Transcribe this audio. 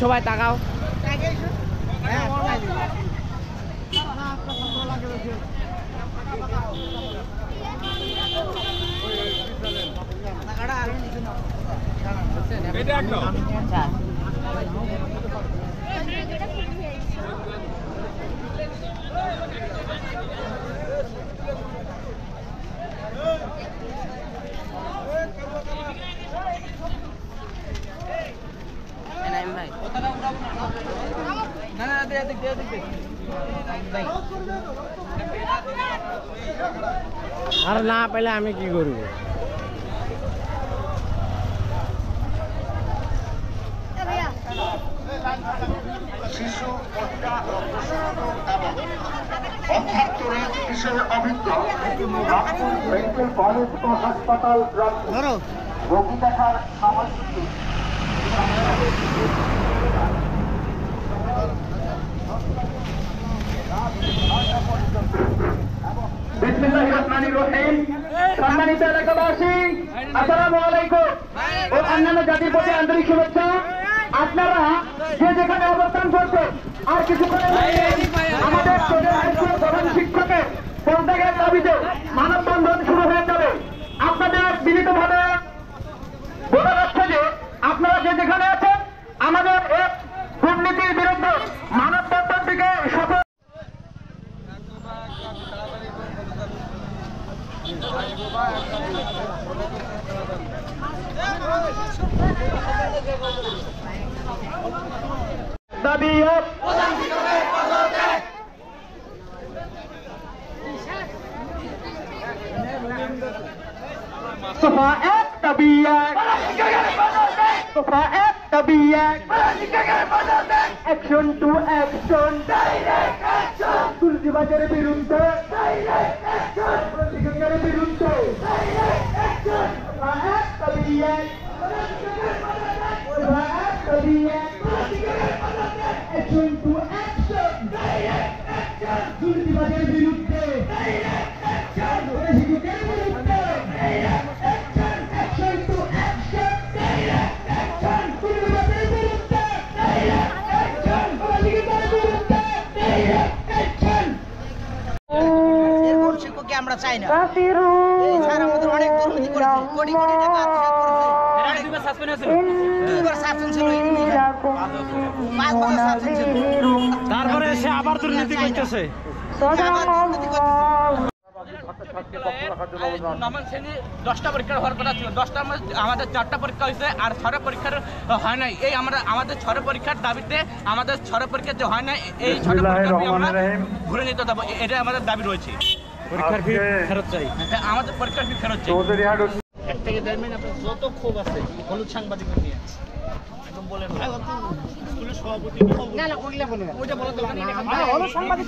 সবাই তাকাও। আর না পেলে আমি কি করব? শিশু মহিলা ও প্রশিক্ষণ এবং অভ্যন্তরীণ বিষয়ে অভিজ্ঞ রামপুর মেডিকেল কলেজ ও হাসপাতাল রোগী দেখার সময়সূচি বিসমিল্লাহির রহমানির রহিম। সম্মানিত এলাকাবাসী, আসসালামু আলাইকুম ও অন্যান্য জাতির প্রতি আন্তরিক শুভেচ্ছা। আপনারা যে যেখানে অবস্থান করছেন আর কিছুক্ষণের আমাদের প্রধান শিক্ষকের পদত্যাগের দাবিতে মানববন্ধন শুরু হয়ে যাবে। আপনাদের বিনীতভাবে বলা যাচ্ছে যে আপনারা যে যেখানে আছেন আমাদের এক দুর্নীতির বিরুদ্ধে মানববন্ধনটিকে সফল দাবি তোফা এক দাবি তোফা এক দাবি অ্যাকশন টু অ্যাকশন দুর্নীতিবাজের বিরুদ্ধে প্রতিকারের বিরুদ্ধে তোফা এক দাবি তোফা এক দাবি অ্যাকশন টু অ্যাকশন দুর্নীতিবাজের বিরুদ্ধে প্রতিকারের বিরুদ্ধে অ্যাকশন টু অ্যাকশন দুর্নীতিবাজের বিরুদ্ধে অ্যাকশন প্রতিকারের বিরুদ্ধে অ্যাকশন। এরকম শিক্ষককে আমরা চাই না। এই স্যার আমাদের অনেক দুর্নীতি করেছে, কোটি কোটি টাকা আত্মসাৎ করেছে। দুইবার সাসপেন্ড ছিল, 5 বছর সাসপেন্ড ছিল। তারপরে সে আবার দুর্নীতি করতেছে। নবম শ্রেণী 10টা পরীক্ষা হওয়ার কথা ছিল, 10টা আমাদের 4টা পরীক্ষা হয়েছে আর 6 পরীক্ষার হয় নাই। এই আমাদের 6 পরীক্ষার দাবিতে আমাদের 6 পরীক্ষা যে হয় না এই 6 পরীক্ষা আমরা ঘুরে নিতে দেবো, এটা আমাদের দাবি রয়েছে। পরীক্ষার ফি ফেরত চাই, আমাদের পরীক্ষার ফি ফেরত চাই। 1 থেকে 1.5 মিনিট আপনার যত ক্ষোভ আছে হলুদ সাংবাদিক নিয়ে একদম বলেন স্কুলের সভাপতি না ওইটা বলে দরকার নেই। হলুদ সাংবাদিক